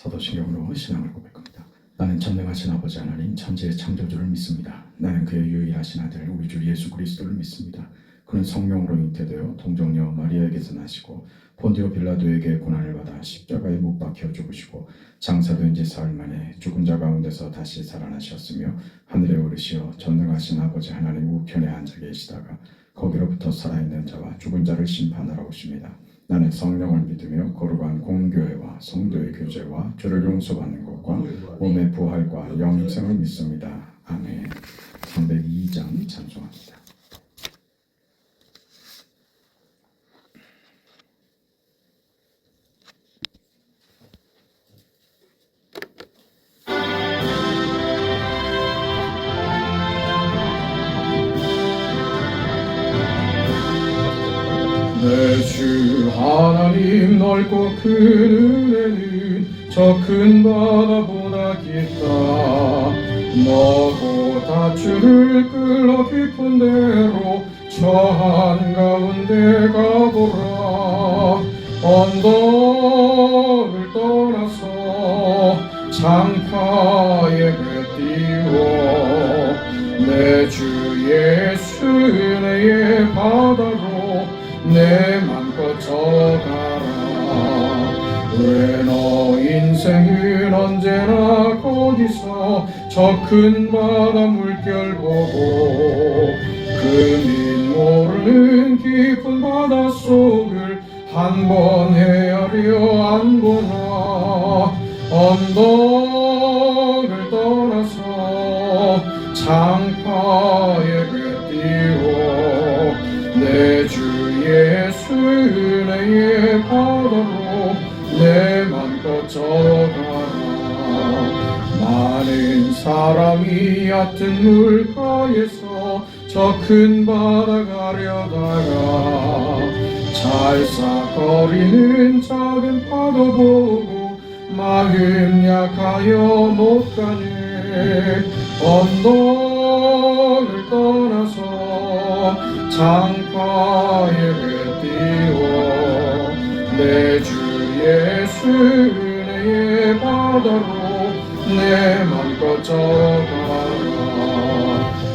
사도신경으로 신앙을 고백합니다. 나는 전능하신 아버지 하나님 천지의 창조주를 믿습니다. 나는 그의 유일하신 아들 우리 주 예수 그리스도를 믿습니다. 그는 성령으로 잉태되어 동정녀 마리아에게서 나시고 본디오 빌라도에게 고난을 받아 십자가에 못 박혀 죽으시고 장사된 지 사흘 만에 죽은 자 가운데서 다시 살아나셨으며 하늘에 오르시어 전능하신 아버지 하나님 우편에 앉아 계시다가 거기로부터 살아있는 자와 죽은 자를 심판하러 오십니다. 나는 성령을 믿으며 거룩한 공교회와 성도의 교제와 죄를 용서받는 것과 몸의 부활과 영생을 믿습니다. 아멘. 302장 찬송합니다. 내 주 하나님 넓고 큰 은혜는 저 큰 바다보다 깊다. 너고 다주를 끌어 깊은 데로 저 한가운데 가보라. 언덕을 떠나서 장파에 배 띄워 내 주 예수 은혜의 바다로 내 맘껏 져가라. 왜 너 인생은 언제나 거기서 저 큰 바다 물결 보고 그민 모르는 깊은 바닷속을 한 번 헤아려 안 보나. 언덕을 떠나서 장파에 배 띄워 내 주 예수 은혜의 바다로 내 맘껏 져가라. 많은 사람이 얕은 물가에서 저 큰 바다 가려다가 찰싹거리는 작은 파도 보고 마음 약하여 못 가네. 언덕을 떠나서 장파에 배 띄워 내 주 예수 은혜의 바다로 내 맘껏 져가라.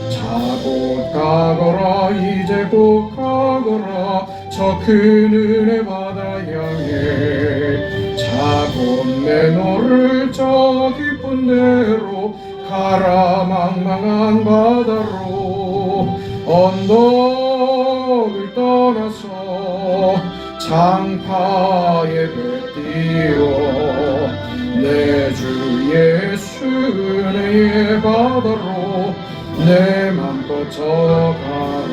자 곧 가거라 이제 곧 가거라 저 큰 은혜 바다 향해. 자 곧 내너를 저 깊은 데로 가라. 망망한 바다로 언덕을 떠나서 장파에 배 띄워 내 주 예수 은혜의 바다로 내 맘껏 져가라.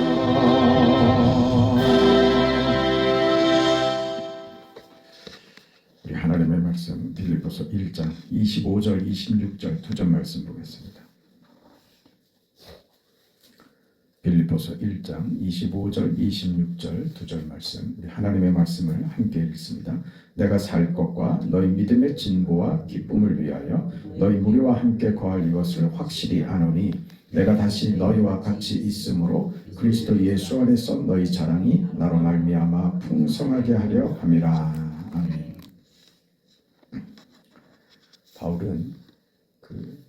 우리 하나님의 말씀 빌립보서 1장 25절 26절 두 절 말씀 보겠습니다. 빌립보서 1장 25절 26절 두 절 말씀, 우리 하나님의 말씀을 함께 읽습니다. 내가 살 것과 너희 믿음의 진보와 기쁨을 위하여 너희 무리와 함께 거할 이것을 확실히 아노니 내가 다시 너희와 같이 있으므로 그리스도 예수 안에서 너희 자랑이 나로 말미암아 풍성하게 하려 함이라. 아멘. 바울은 그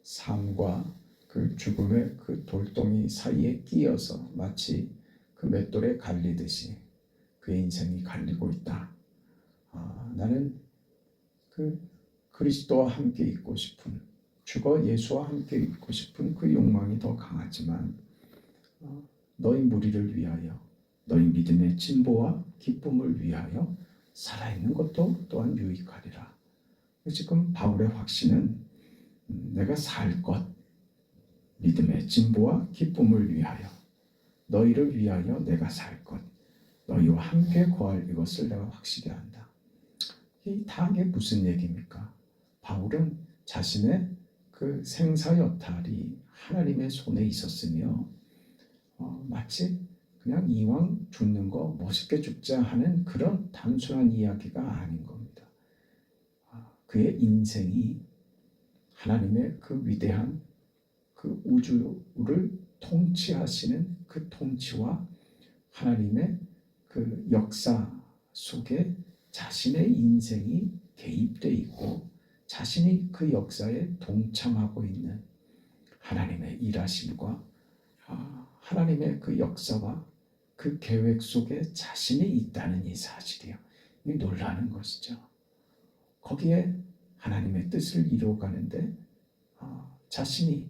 삶과 그 죽음의 그 돌덩이 사이에 끼어서 마치 그 맷돌에 갈리듯이 그의 인생이 갈리고 있다. 나는 그 그리스도와 함께 있고 싶은, 죽어 예수와 함께 있고 싶은 그 욕망이 더 강하지만 너희 무리를 위하여 너희 믿음의 진보와 기쁨을 위하여 살아있는 것도 또한 유익하리라. 지금 바울의 확신은 내가 살 것, 믿음의 진보와 기쁨을 위하여 너희를 위하여 내가 살 것, 너희와 함께 거할 이것을 내가 확실히 한다. 이게 무슨 얘기입니까? 바울은 자신의 그 생사여탈이 하나님의 손에 있었으며 마치 그냥 이왕 죽는 거 멋있게 죽자 하는 그런 단순한 이야기가 아닌 겁니다. 그의 인생이 하나님의 그 위대한 그 우주를 통치하시는 그 통치와 하나님의 그 역사 속에 자신의 인생이 개입되어 있고 자신이 그 역사에 동참하고 있는 하나님의 일하심과 하나님의 그 역사와 그 계획 속에 자신이 있다는 이 사실이요. 이 놀라는 것이죠. 거기에 하나님의 뜻을 이루어가는데 자신이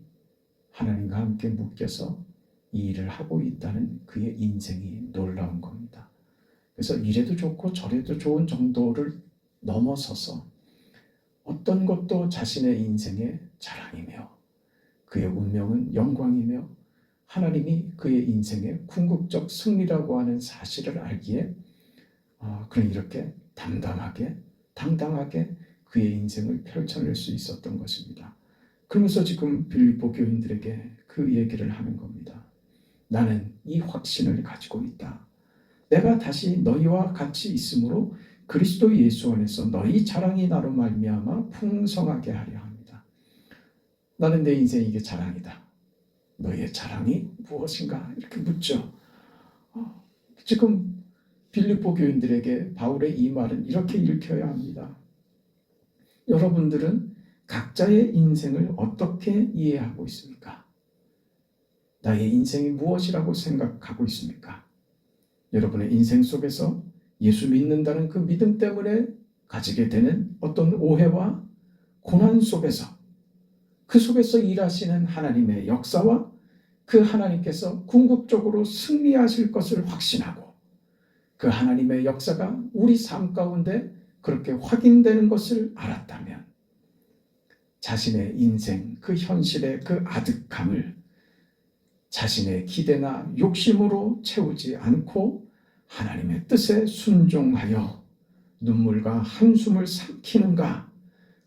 하나님과 함께 묶여서 이 일을 하고 있다는 그의 인생이 놀라운 겁니다. 그래서 이래도 좋고 저래도 좋은 정도를 넘어서서 어떤 것도 자신의 인생의 자랑이며 그의 운명은 영광이며 하나님이 그의 인생의 궁극적 승리라고 하는 사실을 알기에 그는 이렇게 담담하게 당당하게 그의 인생을 펼쳐낼 수 있었던 것입니다. 그러면서 지금 빌립보 교인들에게 그 얘기를 하는 겁니다. 나는 이 확신을 가지고 있다. 내가 다시 너희와 같이 있으므로 그리스도 예수 안에서 너희 자랑이 나로 말미암아 풍성하게 하려 합니다. 나는 내 인생 이게 자랑이다. 너희의 자랑이 무엇인가? 이렇게 묻죠. 지금 빌립보 교인들에게 바울의 이 말은 이렇게 읽혀야 합니다. 여러분들은 각자의 인생을 어떻게 이해하고 있습니까? 나의 인생이 무엇이라고 생각하고 있습니까? 여러분의 인생 속에서 예수 믿는다는 그 믿음 때문에 가지게 되는 어떤 오해와 고난 속에서 그 속에서 일하시는 하나님의 역사와 그 하나님께서 궁극적으로 승리하실 것을 확신하고 그 하나님의 역사가 우리 삶 가운데 그렇게 확인되는 것을 알았다면 자신의 인생, 그 현실의 그 아득함을 자신의 기대나 욕심으로 채우지 않고 하나님의 뜻에 순종하여 눈물과 한숨을 삼키는가?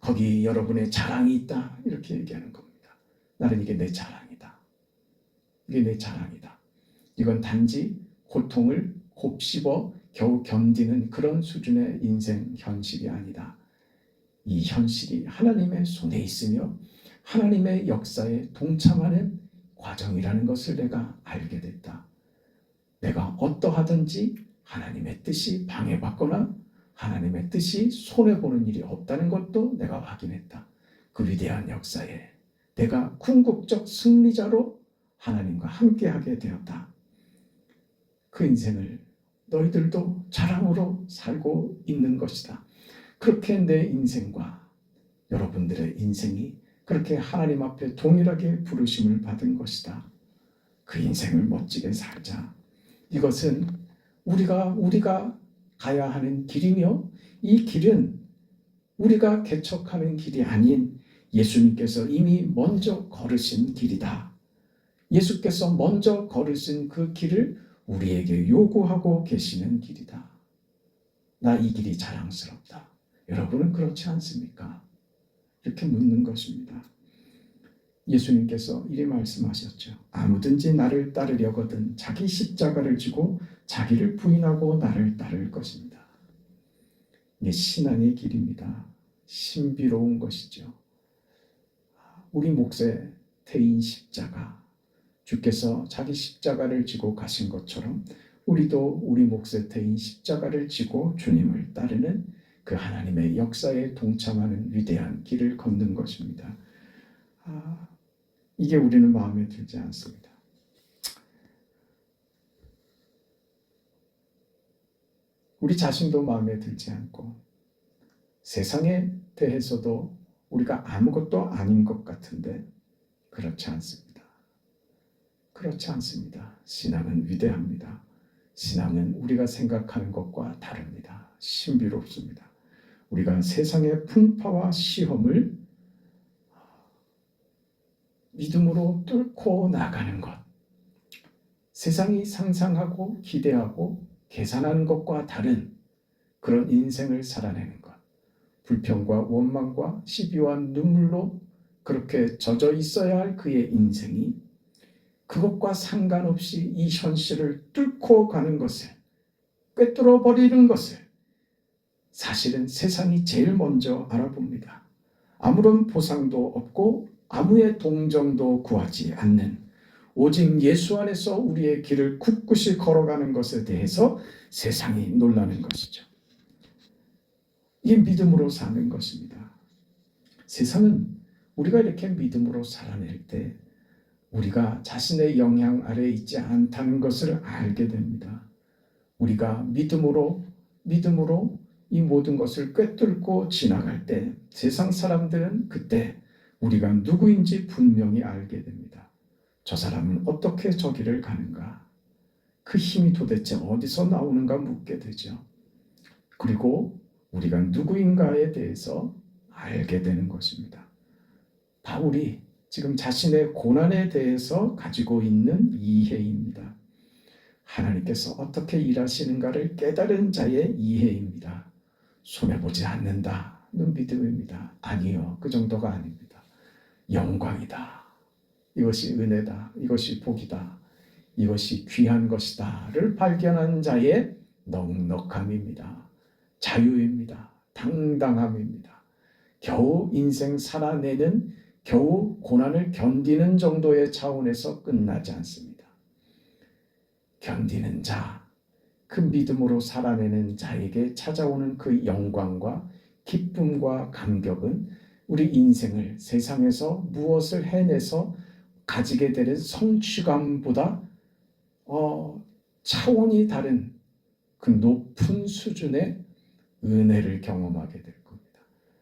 거기 여러분의 자랑이 있다. 이렇게 얘기하는 겁니다. 나는 이게 내 자랑이다. 이게 내 자랑이다. 이건 단지 고통을 곱씹어 겨우 견디는 그런 수준의 인생 현실이 아니다. 이 현실이 하나님의 손에 있으며 하나님의 역사에 동참하는 과정이라는 것을 내가 알게 됐다. 내가 어떠하든지 하나님의 뜻이 방해받거나 하나님의 뜻이 손해보는 일이 없다는 것도 내가 확인했다. 그 위대한 역사에 내가 궁극적 승리자로 하나님과 함께하게 되었다. 그 인생을 너희들도 자랑으로 살고 있는 것이다. 그렇게 내 인생과 여러분들의 인생이 그렇게 하나님 앞에 동일하게 부르심을 받은 것이다. 그 인생을 멋지게 살자. 이것은 우리가 가야 하는 길이며 이 길은 우리가 개척하는 길이 아닌 예수님께서 이미 먼저 걸으신 길이다. 예수께서 먼저 걸으신 그 길을 우리에게 요구하고 계시는 길이다. 나 이 길이 자랑스럽다. 여러분은 그렇지 않습니까? 이렇게 묻는 것입니다. 예수님께서 이리 말씀하셨죠. 아무든지 나를 따르려거든 자기 십자가를 지고 자기를 부인하고 나를 따를 것입니다. 이게 신앙의 길입니다. 신비로운 것이죠. 우리 몫의 태인 십자가, 주께서 자기 십자가를 지고 가신 것처럼 우리도 우리 몫의 태인 십자가를 지고 주님을 따르는 그 하나님의 역사에 동참하는 위대한 길을 걷는 것입니다. 이게 우리는 마음에 들지 않습니다. 우리 자신도 마음에 들지 않고 세상에 대해서도 우리가 아무것도 아닌 것 같은데 그렇지 않습니다. 그렇지 않습니다. 신앙은 위대합니다. 신앙은 우리가 생각하는 것과 다릅니다. 신비롭습니다. 우리가 세상의 풍파와 시험을 믿음으로 뚫고 나가는 것, 세상이 상상하고 기대하고 계산하는 것과 다른 그런 인생을 살아내는 것, 불평과 원망과 시비와 눈물로 그렇게 젖어 있어야 할 그의 인생이 그것과 상관없이 이 현실을 뚫고 가는 것을, 꿰뚫어 버리는 것을 사실은 세상이 제일 먼저 알아봅니다. 아무런 보상도 없고 아무의 동정도 구하지 않는 오직 예수 안에서 우리의 길을 굳굳이 걸어가는 것에 대해서 세상이 놀라는 것이죠. 이게 믿음으로 사는 것입니다. 세상은 우리가 이렇게 믿음으로 살아낼 때 우리가 자신의 영향 아래에 있지 않다는 것을 알게 됩니다. 우리가 믿음으로 이 모든 것을 꿰뚫고 지나갈 때 세상 사람들은 그때 우리가 누구인지 분명히 알게 됩니다. 저 사람은 어떻게 저 길을 가는가? 그 힘이 도대체 어디서 나오는가 묻게 되죠. 그리고 우리가 누구인가에 대해서 알게 되는 것입니다. 바울이 지금 자신의 고난에 대해서 가지고 있는 이해입니다. 하나님께서 어떻게 일하시는가를 깨달은 자의 이해입니다. 손해보지 않는다는 믿음입니다. 아니요, 그 정도가 아닙니다. 영광이다. 이것이 은혜다. 이것이 복이다. 이것이 귀한 것이다를 발견한 자의 넉넉함입니다. 자유입니다. 당당함입니다. 겨우 인생 살아내는, 겨우 고난을 견디는 정도의 차원에서 끝나지 않습니다. 견디는 자, 그 믿음으로 살아내는 자에게 찾아오는 그 영광과 기쁨과 감격은 우리 인생을 세상에서 무엇을 해내서 가지게 되는 성취감보다 차원이 다른 그 높은 수준의 은혜를 경험하게 될 겁니다.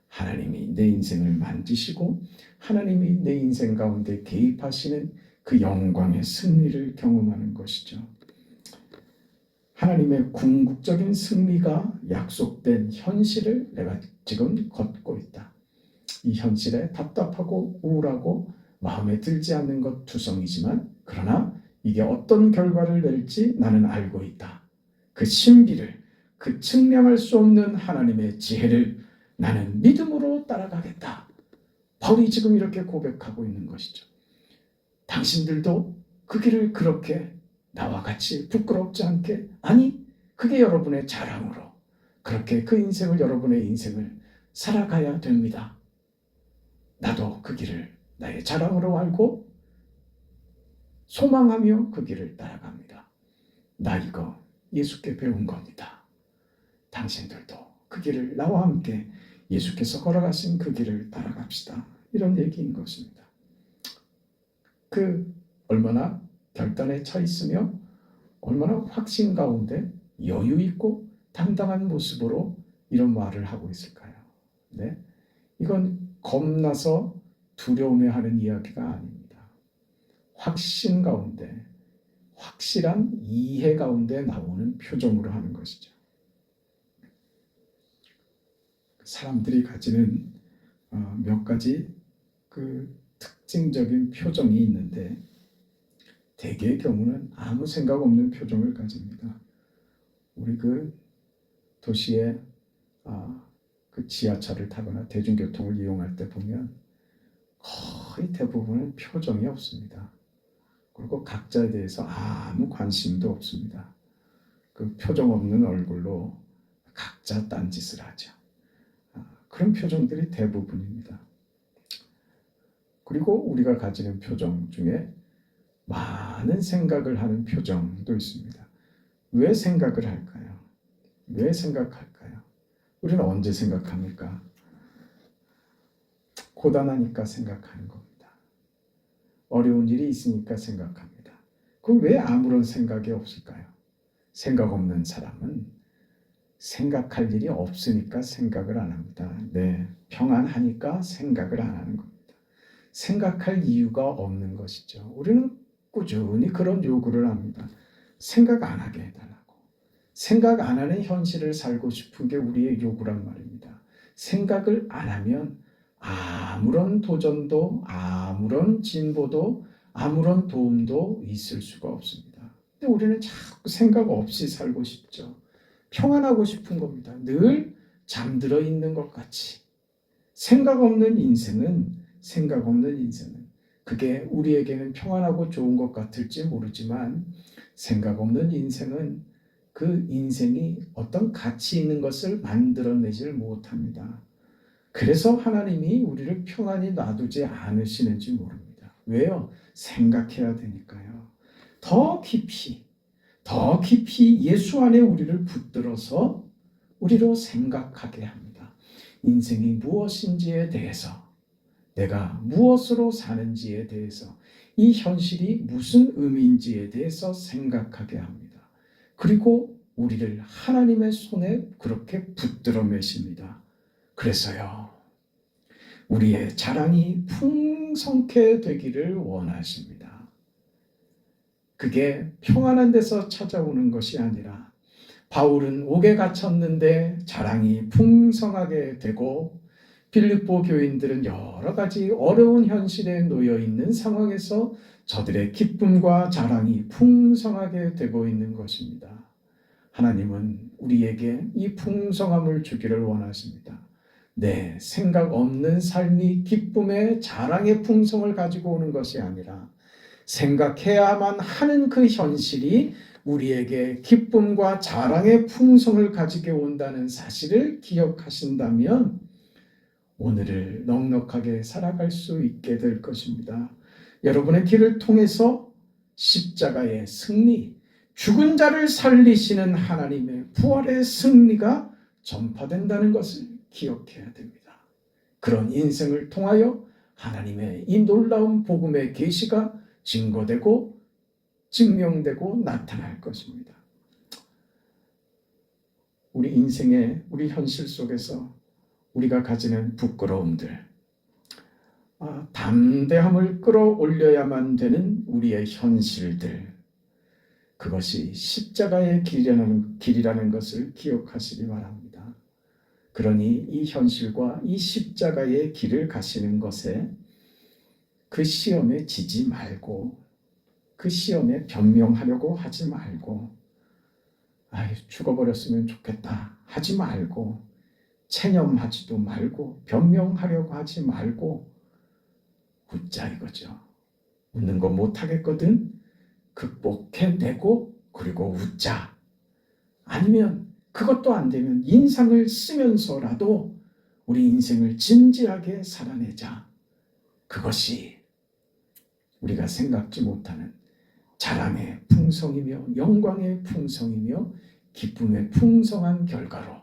하나님이 내 인생을 만지시고 하나님이 내 인생 가운데 개입하시는 그 영광의 승리를 경험하는 것이죠. 하나님의 궁극적인 승리가 약속된 현실을 내가 지금 걷고 있다. 이 현실에 답답하고 우울하고 마음에 들지 않는 것 투성이지만 그러나 이게 어떤 결과를 낼지 나는 알고 있다. 그 신비를, 그 측량할 수 없는 하나님의 지혜를 나는 믿음으로 따라가겠다. 바울이 지금 이렇게 고백하고 있는 것이죠. 당신들도 그 길을 그렇게 나와 같이 부끄럽지 않게, 아니 그게 여러분의 자랑으로 그렇게 그 인생을, 여러분의 인생을 살아가야 됩니다. 나도 그 길을 나의 자랑으로 알고 소망하며 그 길을 따라갑니다. 나 이거 예수께 배운 겁니다. 당신들도 그 길을 나와 함께 예수께서 걸어가신 그 길을 따라갑시다. 이런 얘기인 것입니다. 그 얼마나 결단에 차 있으며 얼마나 확신 가운데 여유 있고 당당한 모습으로 이런 말을 하고 있을까요? 네, 이건 겁나서 두려움해하는 이야기가 아닙니다. 확신 가운데, 확실한 이해 가운데 나오는 표정으로 하는 것이죠. 사람들이 가지는 몇 가지 그 특징적인 표정이 있는데 대개의 경우는 아무 생각 없는 표정을 가집니다. 우리 그 도시에 그 지하철을 타거나 대중교통을 이용할 때 보면 거의 대부분은 표정이 없습니다. 그리고 각자에 대해서 아무 관심도 없습니다. 그 표정 없는 얼굴로 각자 딴짓을 하죠. 그런 표정들이 대부분입니다. 그리고 우리가 가지는 표정 중에 많은 생각을 하는 표정도 있습니다. 왜 생각을 할까요? 왜 생각할까요? 우리는 언제 생각합니까? 고단하니까 생각하는 겁니다. 어려운 일이 있으니까 생각합니다. 그럼 왜 아무런 생각이 없을까요? 생각 없는 사람은 생각할 일이 없으니까 생각을 안 합니다. 네, 평안하니까 생각을 안 하는 겁니다. 생각할 이유가 없는 것이죠. 우리는 꾸준히 그런 요구를 합니다. 생각 안 하게 해달라고. 생각 안 하는 현실을 살고 싶은 게 우리의 요구란 말입니다. 생각을 안 하면 아무런 도전도, 아무런 진보도, 아무런 도움도 있을 수가 없습니다. 근데 우리는 자꾸 생각 없이 살고 싶죠. 평안하고 싶은 겁니다. 늘 잠들어 있는 것 같이. 생각 없는 인생은 그게 우리에게는 평안하고 좋은 것 같을지 모르지만 생각 없는 인생은 그 인생이 어떤 가치 있는 것을 만들어내질 못합니다. 그래서 하나님이 우리를 평안히 놔두지 않으시는지 모릅니다. 왜요? 생각해야 되니까요. 더 깊이 예수 안에 우리를 붙들어서 우리로 생각하게 합니다. 인생이 무엇인지에 대해서 내가 무엇으로 사는지에 대해서, 이 현실이 무슨 의미인지에 대해서 생각하게 합니다. 그리고 우리를 하나님의 손에 그렇게 붙들어 매십니다. 그래서요, 우리의 자랑이 풍성케 되기를 원하십니다. 그게 평안한 데서 찾아오는 것이 아니라, 바울은 옥에 갇혔는데 자랑이 풍성하게 되고, 빌립보 교인들은 여러 가지 어려운 현실에 놓여 있는 상황에서 저들의 기쁨과 자랑이 풍성하게 되고 있는 것입니다. 하나님은 우리에게 이 풍성함을 주기를 원하십니다. 내 생각 없는 삶이 기쁨의 자랑의 풍성을 가지고 오는 것이 아니라, 생각해야만 하는 그 현실이 우리에게 기쁨과 자랑의 풍성을 가지게 온다는 사실을 기억하신다면 오늘을 넉넉하게 살아갈 수 있게 될 것입니다. 여러분의 길을 통해서 십자가의 승리, 죽은 자를 살리시는 하나님의 부활의 승리가 전파된다는 것을 기억해야 됩니다. 그런 인생을 통하여 하나님의 이 놀라운 복음의 계시가 증거되고 증명되고 나타날 것입니다. 우리 인생의, 우리 현실 속에서 우리가 가지는 부끄러움들, 담대함을 끌어올려야만 되는 우리의 현실들, 그것이 십자가의 길이라는 것을 기억하시기 바랍니다. 그러니 이 현실과 이 십자가의 길을 가시는 것에, 그 시험에 지지 말고, 그 시험에 변명하려고 하지 말고, 죽어버렸으면 좋겠다 하지 말고, 체념하지도 말고, 변명하려고 하지 말고 웃자 이거죠. 웃는 거 못하겠거든 극복해내고 그리고 웃자. 아니면 그것도 안 되면 인상을 쓰면서라도 우리 인생을 진지하게 살아내자. 그것이 우리가 생각지 못하는 자랑의 풍성이며 영광의 풍성이며 기쁨의 풍성한 결과로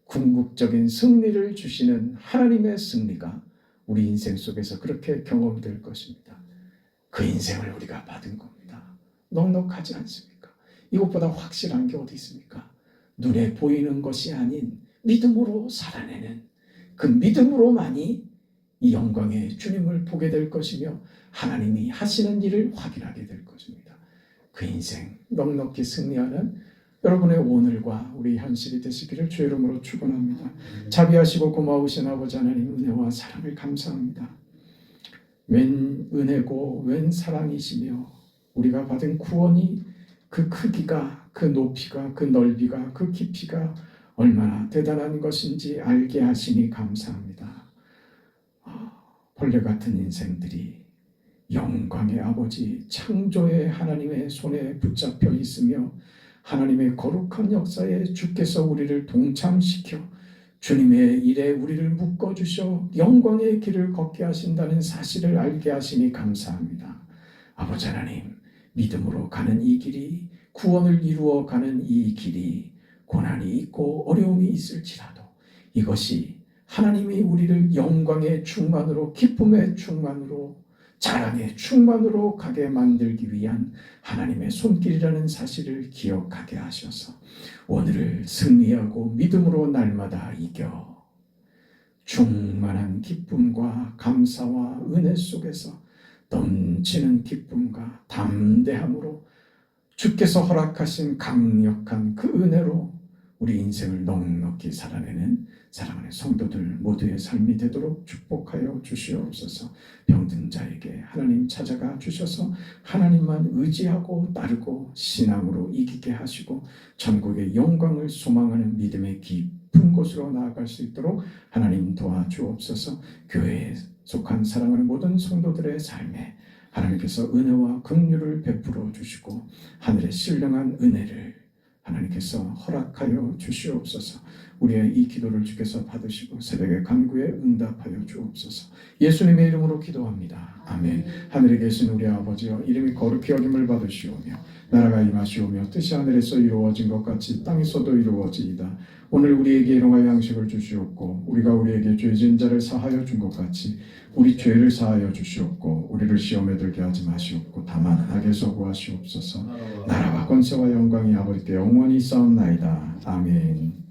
궁극적인 승리를 주시는 하나님의 승리가 우리 인생 속에서 그렇게 경험될 것입니다. 그 인생을 우리가 받은 겁니다. 넉넉하지 않습니까? 이것보다 확실한 게 어디 있습니까? 눈에 보이는 것이 아닌 믿음으로 살아내는, 그 믿음으로만이 이 영광의 주님을 보게 될 것이며 하나님이 하시는 일을 확인하게 될 것입니다. 그 인생 넉넉히 승리하는 여러분의 오늘과 우리 현실이 되시기를 주의 이름으로 축원합니다. 자비하시고 고마우신 아버지 하나님, 은혜와 사랑을 감사합니다. 웬 은혜고 웬 사랑이시며 우리가 받은 구원이 그 크기가, 그 높이가, 그 넓이가, 그 깊이가 얼마나 대단한 것인지 알게 하시니 감사합니다. 벌레 같은 인생들이 영광의 아버지 창조의 하나님의 손에 붙잡혀 있으며 하나님의 거룩한 역사에 주께서 우리를 동참시켜 주님의 일에 우리를 묶어주셔 영광의 길을 걷게 하신다는 사실을 알게 하시니 감사합니다. 아버지 하나님, 믿음으로 가는 이 길이, 구원을 이루어 가는 이 길이 고난이 있고 어려움이 있을지라도 이것이 하나님이 우리를 영광의 충만으로, 기쁨의 충만으로, 자랑의 충만으로 가게 만들기 위한 하나님의 손길이라는 사실을 기억하게 하셔서 오늘을 승리하고 믿음으로 날마다 이겨 충만한 기쁨과 감사와 은혜 속에서 넘치는 기쁨과 담대함으로 주께서 허락하신 강력한 그 은혜로 우리 인생을 넉넉히 살아내는 사랑하는 성도들 모두의 삶이 되도록 축복하여 주시옵소서. 병든 자에게 하나님 찾아가 주셔서 하나님만 의지하고 따르고 신앙으로 이기게 하시고 천국의 영광을 소망하는 믿음의 깊은 곳으로 나아갈 수 있도록 하나님 도와주옵소서. 교회에 속한 사랑하는 모든 성도들의 삶에 하나님께서 은혜와 긍휼을 베풀어 주시고 하늘의 신령한 은혜를 하나님께서 허락하여 주시옵소서. 우리의 이 기도를 주께서 받으시고 새벽의 간구에 응답하여 주옵소서. 예수님의 이름으로 기도합니다. 아멘. 하늘에 계신 우리 아버지여, 이름이 거룩히 여김을 받으시오며 나라가 임하시오며 뜻이 하늘에서 이루어진 것 같이 땅에서도 이루어지이다. 오늘 우리에게 일용할 양식을 주시옵고 우리가 우리에게 죄진 자를 사하여 준 것 같이 우리 죄를 사하여 주시옵고 우리를 시험에 들게 하지 마시옵고 다만 악에서 구하시옵소서. 나라와 권세와 영광이 아버지께 영원히 있사옵나이다. 아멘.